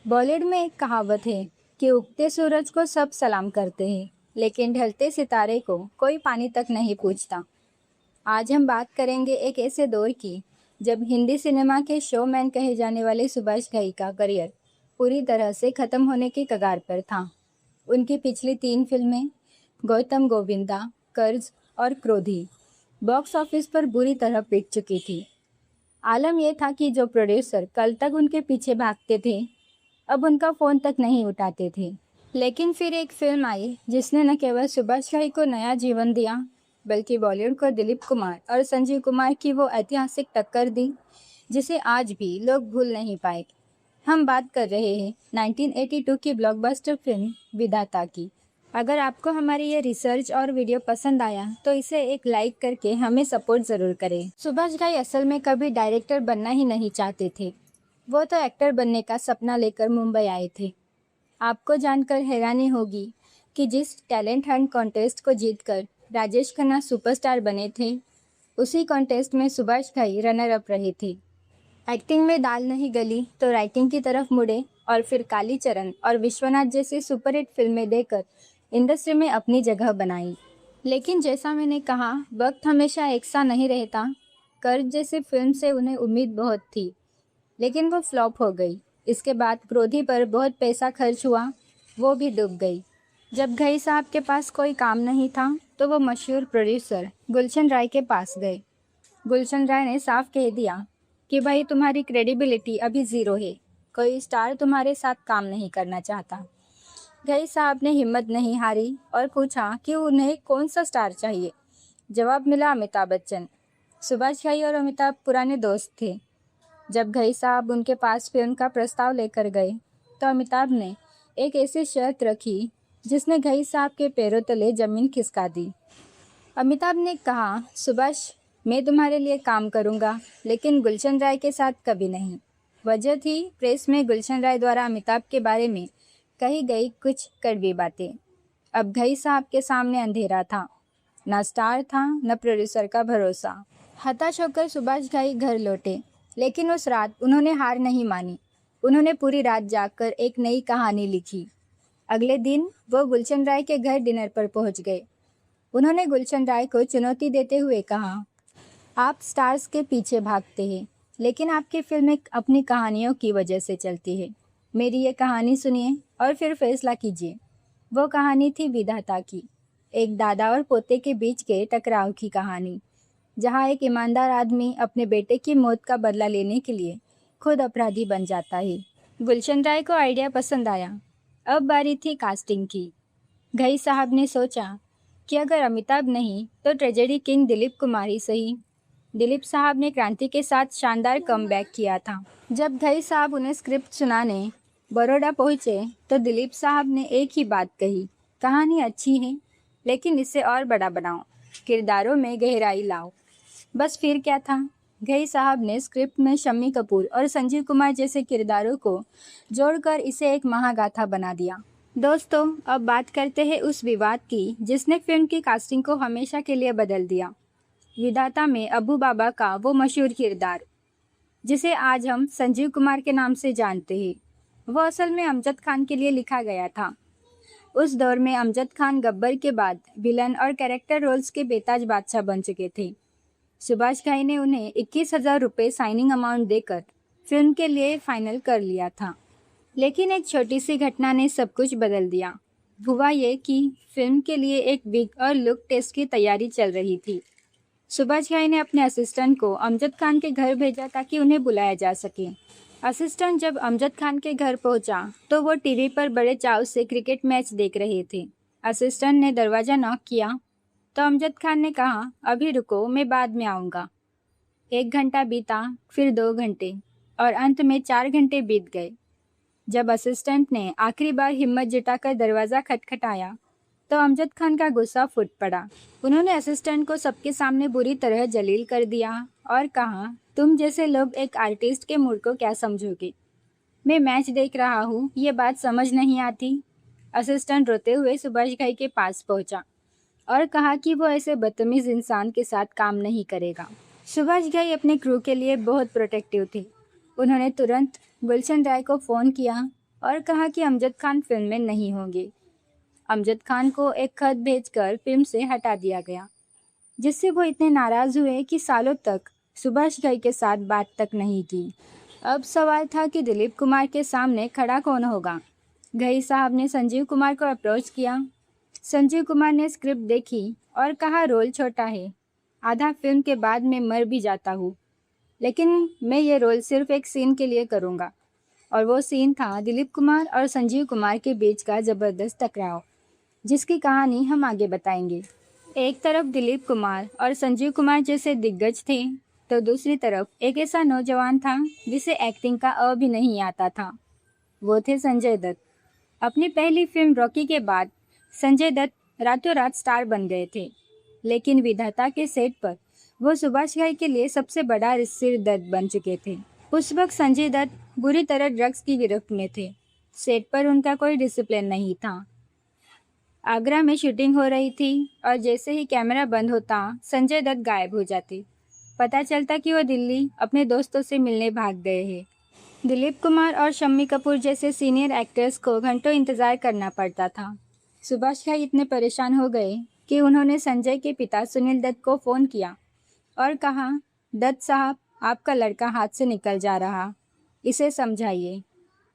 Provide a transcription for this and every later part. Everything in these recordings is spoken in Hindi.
बॉलीवुड में एक कहावत है कि उगते सूरज को सब सलाम करते हैं, लेकिन ढलते सितारे को कोई पानी तक नहीं पूछता। आज हम बात करेंगे एक ऐसे दौर की जब हिंदी सिनेमा के शोमैन कहे जाने वाले सुभाष घई का करियर पूरी तरह से खत्म होने के कगार पर था। उनकी पिछली 3 फिल्में गौतम गोविंदा, कर्ज और क्रोधी बॉक्स ऑफिस पर बुरी तरह पिट चुकी थी। आलम यह था कि जो प्रोड्यूसर कल तक उनके पीछे भागते थे, अब उनका फ़ोन तक नहीं उठाते थे। लेकिन फिर एक फिल्म आई जिसने न केवल सुभाष घई को नया जीवन दिया, बल्कि बॉलीवुड को दिलीप कुमार और संजीव कुमार की वो ऐतिहासिक टक्कर दी जिसे आज भी लोग भूल नहीं पाए। हम बात कर रहे हैं 1982 की ब्लॉकबस्टर फिल्म विधाता की। अगर आपको हमारी ये रिसर्च और वीडियो पसंद आया तो इसे एक लाइक करके हमें सपोर्ट ज़रूर करें। सुभाष घई असल में कभी डायरेक्टर बनना ही नहीं चाहते थे। वो तो एक्टर बनने का सपना लेकर मुंबई आए थे। आपको जानकर हैरानी होगी कि जिस टैलेंट हंट कॉन्टेस्ट को जीतकर राजेश खन्ना सुपरस्टार बने थे, उसी कॉन्टेस्ट में सुभाष घई रनर अप रहे थे। एक्टिंग में दाल नहीं गली तो राइटिंग की तरफ मुड़े और फिर कालीचरण और विश्वनाथ जैसी सुपरहिट फिल्में देकर इंडस्ट्री में अपनी जगह बनाई। लेकिन जैसा मैंने कहा, वक्त हमेशा एक सा नहीं रहता। कर्ज जैसी फिल्म से उन्हें उम्मीद बहुत थी, लेकिन वो फ्लॉप हो गई। इसके बाद क्रोधी पर बहुत पैसा खर्च हुआ, वो भी डूब गई। जब घई साहब के पास कोई काम नहीं था तो वो मशहूर प्रोड्यूसर गुलशन राय के पास गए। गुलशन राय ने साफ कह दिया कि भाई तुम्हारी क्रेडिबिलिटी अभी ज़ीरो है, कोई स्टार तुम्हारे साथ काम नहीं करना चाहता। घई साहब ने हिम्मत नहीं हारी और पूछा कि उन्हें कौन सा स्टार चाहिए। जवाब मिला अमिताभ बच्चन। सुभाष घई और अमिताभ पुराने दोस्त थे। जब घई साहब उनके पास फिल्म का प्रस्ताव लेकर गए तो अमिताभ ने एक ऐसी शर्त रखी जिसने घई साहब के पैरों तले जमीन खिसका दी। अमिताभ ने कहा, सुभाष, मैं तुम्हारे लिए काम करूंगा, लेकिन गुलशन राय के साथ कभी नहीं। वजह थी प्रेस में गुलशन राय द्वारा अमिताभ के बारे में कही गई कुछ कड़वी बातें। अब घई साहब के सामने अंधेरा था, न स्टार था न प्रोड्यूसर का भरोसा। हताश होकर सुभाष घई घर लौटे, लेकिन उस रात उन्होंने हार नहीं मानी। उन्होंने पूरी रात जागकर एक नई कहानी लिखी। अगले दिन वो गुलशन राय के घर डिनर पर पहुंच गए। उन्होंने गुलशन राय को चुनौती देते हुए कहा, आप स्टार्स के पीछे भागते हैं, लेकिन आपकी फिल्में अपनी कहानियों की वजह से चलती है। मेरी ये कहानी सुनिए और फिर फैसला कीजिए। वो कहानी थी विधाता की, एक दादा और पोते के बीच के टकराव की कहानी, जहाँ एक ईमानदार आदमी अपने बेटे की मौत का बदला लेने के लिए खुद अपराधी बन जाता है। गुलशन राय को आइडिया पसंद आया। अब बारी थी कास्टिंग की। घई साहब ने सोचा कि अगर अमिताभ नहीं तो ट्रेजेडी किंग दिलीप कुमार ही सही। दिलीप साहब ने क्रांति के साथ शानदार कमबैक किया था। जब घई साहब उन्हें स्क्रिप्ट सुनाने बड़ौदा पहुंचे तो दिलीप साहब ने एक ही बात कही, कहानी अच्छी है, लेकिन इसे और बड़ा बनाओ, किरदारों में गहराई लाओ। बस फिर क्या था, घई साहब ने स्क्रिप्ट में शम्मी कपूर और संजीव कुमार जैसे किरदारों को जोड़कर इसे एक महागाथा बना दिया। दोस्तों, अब बात करते हैं उस विवाद की जिसने फिल्म की कास्टिंग को हमेशा के लिए बदल दिया। विधाता में अबू बाबा का वो मशहूर किरदार, जिसे आज हम संजीव कुमार के नाम से जानते हैं, वो असल में अमजद खान के लिए लिखा गया था। उस दौर में अमजद खान गब्बर के बाद विलन और कैरेक्टर रोल्स के बेताज बादशाह बन चुके थे। सुभाष घई ने उन्हें 21,000 रुपये साइनिंग अमाउंट देकर फिल्म के लिए फाइनल कर लिया था। लेकिन एक छोटी सी घटना ने सब कुछ बदल दिया। हुआ ये कि फिल्म के लिए एक विग और लुक टेस्ट की तैयारी चल रही थी। सुभाष घई ने अपने असिस्टेंट को अमजद खान के घर भेजा ताकि उन्हें बुलाया जा सके। असिस्टेंट जब अमजद खान के घर पहुंचा तो वो टीवी पर बड़े चाव से क्रिकेट मैच देख रहे थे। असिस्टेंट ने दरवाज़ा नॉक किया तो अमजद खान ने कहा, अभी रुको, मैं बाद में आऊँगा। 1 घंटा बीता, फिर 2 घंटे और अंत में 4 घंटे बीत गए। जब असिस्टेंट ने आखिरी बार हिम्मत जुटाकर दरवाज़ा खटखटाया तो अमजद खान का गुस्सा फूट पड़ा। उन्होंने असिस्टेंट को सबके सामने बुरी तरह जलील कर दिया और कहा, तुम जैसे लोग एक आर्टिस्ट के मूड को क्या समझोगे? मैं मैच देख रहा हूँ, ये बात समझ नहीं आती। असिस्टेंट रोते हुए सुभाष घई के पास पहुँचा और कहा कि वो ऐसे बदतमीज़ इंसान के साथ काम नहीं करेगा। सुभाष घई अपने क्रू के लिए बहुत प्रोटेक्टिव थे। उन्होंने तुरंत गुलशन राय को फ़ोन किया और कहा कि अमजद खान फिल्म में नहीं होंगे। अमजद खान को एक खत भेजकर फिल्म से हटा दिया गया, जिससे वो इतने नाराज हुए कि सालों तक सुभाष घई के साथ बात तक नहीं की। अब सवाल था कि दिलीप कुमार के सामने खड़ा कौन होगा। घई साहब ने संजीव कुमार को अप्रोच किया। संजीव कुमार ने स्क्रिप्ट देखी और कहा, रोल छोटा है, आधा फिल्म के बाद मैं मर भी जाता हूँ, लेकिन मैं ये रोल सिर्फ एक सीन के लिए करूँगा। और वो सीन था दिलीप कुमार और संजीव कुमार के बीच का ज़बरदस्त टकराव, जिसकी कहानी हम आगे बताएंगे। एक तरफ दिलीप कुमार और संजीव कुमार जैसे दिग्गज थे, तो दूसरी तरफ एक ऐसा नौजवान था जिसे एक्टिंग का अ भी नहीं आता था। वो थे संजय दत्त। अपनी पहली फिल्म रॉकी के बाद संजय दत्त रातों रात स्टार बन गए थे, लेकिन विधाता के सेट पर वो सुभाष घई के लिए सबसे बड़ा सिर दर्द बन चुके थे। उस वक्त संजय दत्त बुरी तरह ड्रग्स की गिरफ्त में थे। सेट पर उनका कोई डिसिप्लिन नहीं था। आगरा में शूटिंग हो रही थी और जैसे ही कैमरा बंद होता संजय दत्त गायब हो जाते। पता चलता कि वो दिल्ली अपने दोस्तों से मिलने भाग गए हैं। दिलीप कुमार और शम्मी कपूर जैसे सीनियर एक्टर्स को घंटों इंतज़ार करना पड़ता था। सुभाष घई इतने परेशान हो गए कि उन्होंने संजय के पिता सुनील दत्त को फ़ोन किया और कहा, दत्त साहब, आपका लड़का हाथ से निकल जा रहा, इसे समझाइए।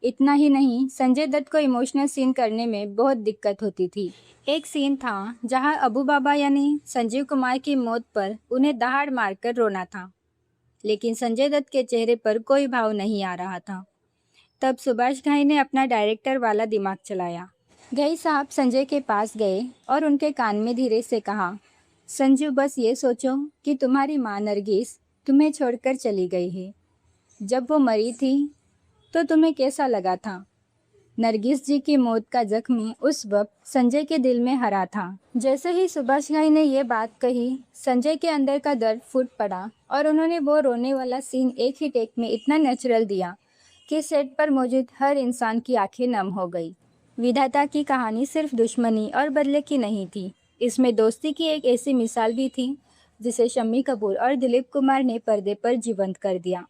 इतना ही नहीं, संजय दत्त को इमोशनल सीन करने में बहुत दिक्कत होती थी। एक सीन था जहां अबू बाबा यानी संजीव कुमार की मौत पर उन्हें दहाड़ मारकर रोना था, लेकिन संजय दत्त के चेहरे पर कोई भाव नहीं आ रहा था। तब सुभाष घई ने अपना डायरेक्टर वाला दिमाग चलाया। घई साहब संजय के पास गए और उनके कान में धीरे से कहा, संजू, बस ये सोचो कि तुम्हारी माँ नरगिस तुम्हें छोड़कर चली गई है। जब वो मरी थी तो तुम्हें कैसा लगा था? नरगिस जी की मौत का जख्म उस वक्त संजय के दिल में हरा था। जैसे ही सुभाष घई ने ये बात कही, संजय के अंदर का दर्द फूट पड़ा और उन्होंने वो रोने वाला सीन एक ही टेक में इतना नेचुरल दिया कि सेट पर मौजूद हर इंसान की आंखें नम हो गई। विधाता की कहानी सिर्फ दुश्मनी और बदले की नहीं थी, इसमें दोस्ती की एक ऐसी मिसाल भी थी जिसे शम्मी कपूर और दिलीप कुमार ने पर्दे पर जीवंत कर दिया।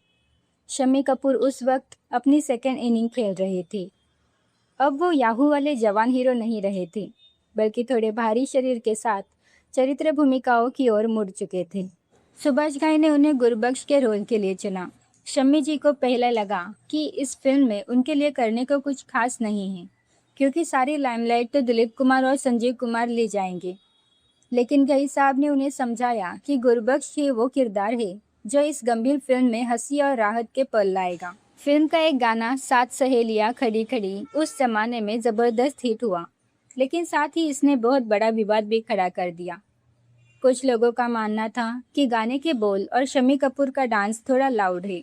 शम्मी कपूर उस वक्त अपनी सेकेंड इनिंग खेल रहे थे। अब वो याहू वाले जवान हीरो नहीं रहे थे, बल्कि थोड़े भारी शरीर के साथ चरित्र भूमिकाओं की ओर मुड़ चुके थे। सुभाष घई ने उन्हें गुरबख्श के रोल के लिए चुना। शम्मी जी को पहले लगा कि इस फिल्म में उनके लिए करने को कुछ खास नहीं है, क्योंकि सारी लाइमलाइट तो दिलीप कुमार और संजीव कुमार ले जाएंगे। लेकिन घई साहब ने उन्हें समझाया कि गुरबख्श ही वो किरदार है जो इस गंभीर फिल्म में हंसी और राहत के पल लाएगा। फिल्म का एक गाना, सात सहेलियां खड़ी खड़ी, उस जमाने में ज़बरदस्त हिट हुआ, लेकिन साथ ही इसने बहुत बड़ा विवाद भी खड़ा कर दिया। कुछ लोगों का मानना था कि गाने के बोल और शम्मी कपूर का डांस थोड़ा लाउड है,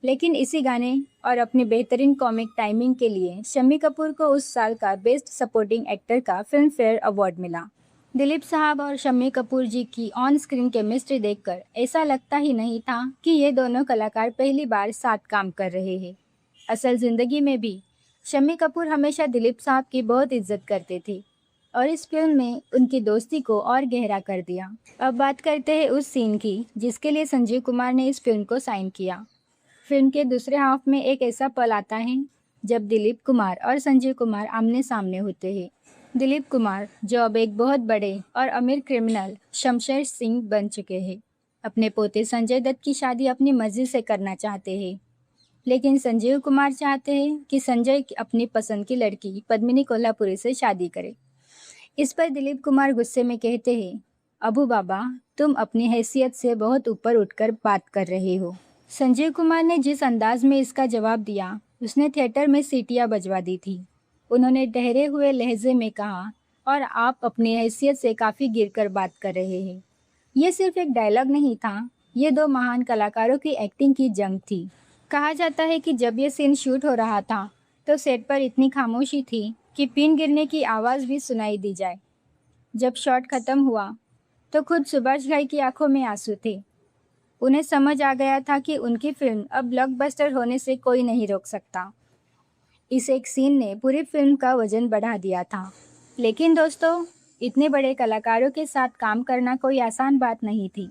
लेकिन इसी गाने और अपनी बेहतरीन कॉमिक टाइमिंग के लिए शम्मी कपूर को उस साल का बेस्ट सपोर्टिंग एक्टर का फिल्म फेयर अवार्ड मिला। दिलीप साहब और शम्मी कपूर जी की ऑन स्क्रीन केमिस्ट्री देखकर ऐसा लगता ही नहीं था कि ये दोनों कलाकार पहली बार साथ काम कर रहे हैं। असल ज़िंदगी में भी शम्मी कपूर हमेशा दिलीप साहब की बहुत इज्जत करते थे और इस फिल्म में उनकी दोस्ती को और गहरा कर दिया। अब बात करते हैं उस सीन की जिसके लिए संजीव कुमार ने इस फिल्म को साइन किया। फिल्म के दूसरे हाफ में एक ऐसा पल आता है जब दिलीप कुमार और संजीव कुमार आमने सामने होते हैं। दिलीप कुमार, जो अब एक बहुत बड़े और अमीर क्रिमिनल शमशेर सिंह बन चुके हैं, अपने पोते संजय दत्त की शादी अपनी मर्जी से करना चाहते हैं, लेकिन संजीव कुमार चाहते हैं कि संजय अपनी पसंद की लड़की पद्मिनी कोल्हापुरी से शादी करे। इस पर दिलीप कुमार गुस्से में कहते हैं, अबू बाबा, तुम अपनी हैसियत से बहुत ऊपर उठकर बात कर रहे हो। संजीव कुमार ने जिस अंदाज में इसका जवाब दिया, उसने थिएटर में सीटियां बजवा दी थी। उन्होंने ठहरे हुए लहजे में कहा, और आप अपनी हैसियत से काफ़ी गिरकर बात कर रहे हैं। ये सिर्फ एक डायलॉग नहीं था, ये दो महान कलाकारों की एक्टिंग की जंग थी। कहा जाता है कि जब ये सीन शूट हो रहा था तो सेट पर इतनी खामोशी थी कि पिन गिरने की आवाज़ भी सुनाई दी जाए। जब शॉट ख़त्म हुआ तो खुद सुभाष घई की आंखों में आंसू थे। उन्हें समझ आ गया था कि उनकी फिल्म अब ब्लॉकबस्टर होने से कोई नहीं रोक सकता। इस एक सीन ने पूरी फिल्म का वजन बढ़ा दिया था। लेकिन दोस्तों, इतने बड़े कलाकारों के साथ काम करना कोई आसान बात नहीं थी।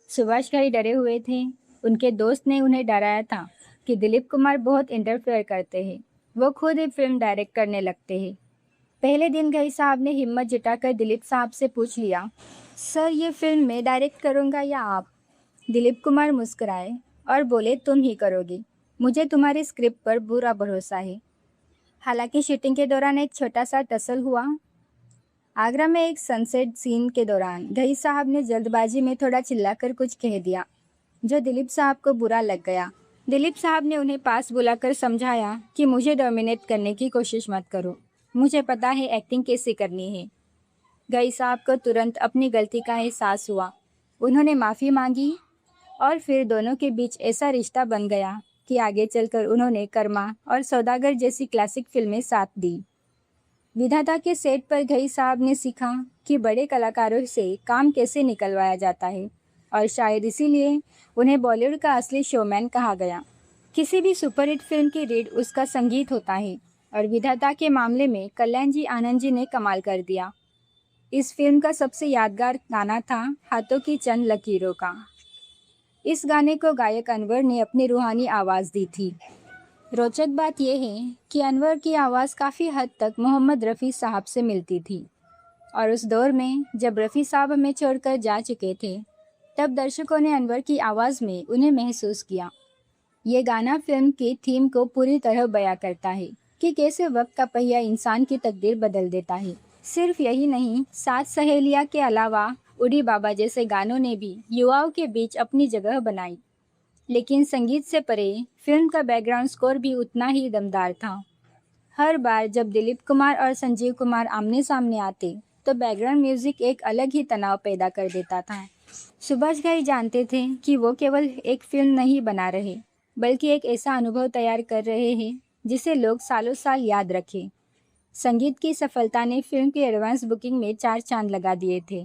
सुभाष घई डरे हुए थे। उनके दोस्त ने उन्हें डराया था कि दिलीप कुमार बहुत इंटरफेयर करते हैं। वो खुद ही फिल्म डायरेक्ट करने लगते हैं। पहले दिन घई साहब ने हिम्मत जुटाकर दिलीप साहब से पूछ लिया, सर ये फिल्म मैं डायरेक्ट करूँगा या आप? दिलीप कुमार मुस्कुराए और बोले, तुम ही करोगे। मुझे तुम्हारी स्क्रिप्ट पर पूरा भरोसा है। हालांकि शूटिंग के दौरान एक छोटा सा टसल हुआ। आगरा में एक सनसेट सीन के दौरान घई साहब ने जल्दबाजी में थोड़ा चिल्लाकर कुछ कह दिया जो दिलीप साहब को बुरा लग गया। दिलीप साहब ने उन्हें पास बुलाकर समझाया कि मुझे डोमिनेट करने की कोशिश मत करो, मुझे पता है एक्टिंग कैसे करनी है। घई साहब को तुरंत अपनी गलती का एहसास हुआ। उन्होंने माफ़ी मांगी और फिर दोनों के बीच ऐसा रिश्ता बन गया कि आगे चलकर उन्होंने कर्मा और सौदागर जैसी क्लासिक फिल्में साथ दी। विधाता के सेट पर घई साहब ने सीखा कि बड़े कलाकारों से काम कैसे निकलवाया जाता है और शायद इसीलिए उन्हें बॉलीवुड का असली शोमैन कहा गया। किसी भी सुपरहिट फिल्म की रीढ़ उसका संगीत होता है और विधाता के मामले में कल्याण जी आनंद जी ने कमाल कर दिया। इस फिल्म का सबसे यादगार गाना था हाथों की चंद लकीरों का। इस गाने को गायक अनवर ने अपनी रूहानी आवाज़ दी थी। रोचक बात यह है कि अनवर की आवाज़ काफ़ी हद तक मोहम्मद रफ़ी साहब से मिलती थी और उस दौर में जब रफ़ी साहब हमें छोड़कर जा चुके थे तब दर्शकों ने अनवर की आवाज़ में उन्हें महसूस किया। ये गाना फिल्म की थीम को पूरी तरह बयां करता है कि कैसे वक्त का पहिया इंसान की तकदीर बदल देता है। सिर्फ यही नहीं, सात सहेलियाँ के अलावा उड़ी बाबा जैसे गानों ने भी युवाओं के बीच अपनी जगह बनाई। लेकिन संगीत से परे फिल्म का बैकग्राउंड स्कोर भी उतना ही दमदार था। हर बार जब दिलीप कुमार और संजीव कुमार आमने सामने आते तो बैकग्राउंड म्यूजिक एक अलग ही तनाव पैदा कर देता था। सुभाष घई जानते थे कि वो केवल एक फिल्म नहीं बना रहे बल्कि एक ऐसा अनुभव तैयार कर रहे हैं जिसे लोग सालों साल याद रखें। संगीत की सफलता ने फिल्म की एडवांस बुकिंग में 4 चांद लगा दिए थे।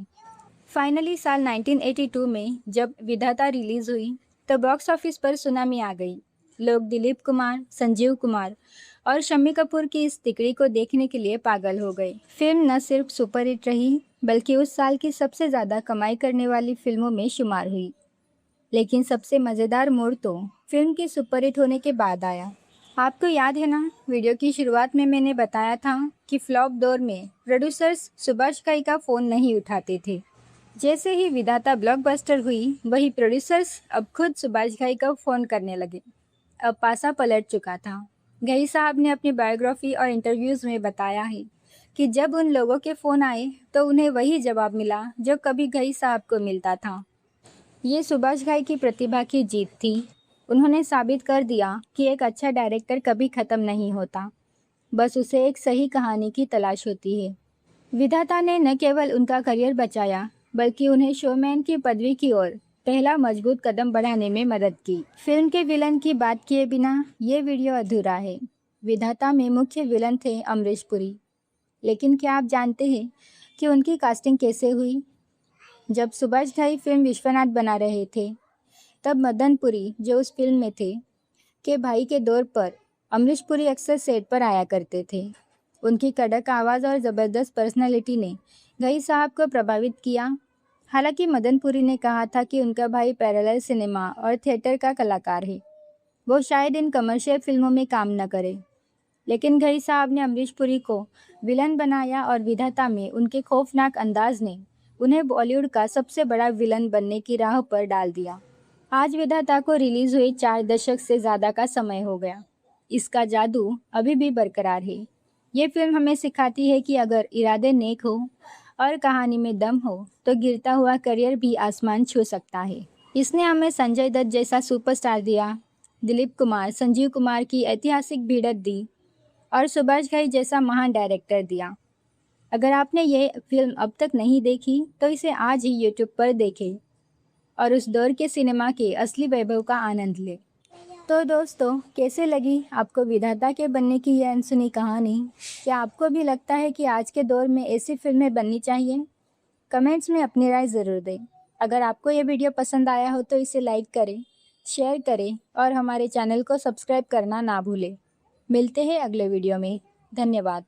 फाइनली साल 1982 में जब विधाता रिलीज हुई तो बॉक्स ऑफिस पर सुनामी आ गई। लोग दिलीप कुमार, संजीव कुमार और शम्मी कपूर की इस तिकड़ी को देखने के लिए पागल हो गए। फिल्म न सिर्फ सुपरहिट रही बल्कि उस साल की सबसे ज़्यादा कमाई करने वाली फिल्मों में शुमार हुई। लेकिन सबसे मज़ेदार मोड़ तो फिल्म के सुपरहिट होने के बाद आया। आपको याद है ना, वीडियो की शुरुआत में मैंने बताया था कि फ्लॉप दौर में प्रोड्यूसर्स सुभाष घई का फ़ोन नहीं उठाते थे। जैसे ही विधाता ब्लॉकबस्टर हुई वही प्रोड्यूसर्स अब खुद सुभाष घई का फ़ोन करने लगे। अब पासा पलट चुका था। घई साहब ने अपनी बायोग्राफी और इंटरव्यूज़ में बताया है कि जब उन लोगों के फ़ोन आए तो उन्हें वही जवाब मिला जो कभी घई साहब को मिलता था। ये सुभाष घई की प्रतिभा की जीत थी। उन्होंने साबित कर दिया कि एक अच्छा डायरेक्टर कभी ख़त्म नहीं होता, बस उसे एक सही कहानी की तलाश होती है। विधाता ने न केवल उनका करियर बचाया बल्कि उन्हें शोमैन की पदवी की ओर पहला मजबूत कदम बढ़ाने में मदद की। फिल्म के विलन की बात किए बिना ये वीडियो अधूरा है। विधाता में मुख्य विलन थे अमरीश पुरी, लेकिन क्या आप जानते हैं कि उनकी कास्टिंग कैसे हुई? जब सुभाष घई फिल्म विश्वनाथ बना रहे थे तब मदन पुरी, जो उस फिल्म में थे, के भाई के दौर पर अमरीश पुरी अक्सर सेट पर आया करते थे। उनकी कड़क आवाज़ और ज़बरदस्त पर्सनालिटी ने घई साहब को प्रभावित किया। हालांकि मदन पुरी ने कहा था कि उनका भाई पैरेलल सिनेमा और थिएटर का कलाकार है, वो शायद इन कमर्शियल फिल्मों में काम न करे। लेकिन घई साहब ने अमरीश पुरी को विलन बनाया और विधाता में उनके खौफनाक अंदाज ने उन्हें बॉलीवुड का सबसे बड़ा विलन बनने की राह पर डाल दिया। आज विधाता को रिलीज़ हुई 4 दशक से ज़्यादा का समय हो गया। इसका जादू अभी भी बरकरार है। ये फिल्म हमें सिखाती है कि अगर इरादे नेक हो और कहानी में दम हो तो गिरता हुआ करियर भी आसमान छू सकता है। इसने हमें संजय दत्त जैसा सुपरस्टार दिया, दिलीप कुमार, संजीव कुमार की ऐतिहासिक भिड़ंत दी और सुभाष घई जैसा महान डायरेक्टर दिया। अगर आपने ये फिल्म अब तक नहीं देखी तो इसे आज ही यूट्यूब पर देखें और उस दौर के सिनेमा के असली वैभव का आनंद लें। तो दोस्तों, कैसे लगी आपको विधाता के बनने की यह अनसुनी कहानी? क्या आपको भी लगता है कि आज के दौर में ऐसी फिल्में बननी चाहिए? कमेंट्स में अपनी राय ज़रूर दें। अगर आपको ये वीडियो पसंद आया हो तो इसे लाइक करें, शेयर करें और हमारे चैनल को सब्सक्राइब करना ना भूलें। मिलते हैं अगले वीडियो में। धन्यवाद।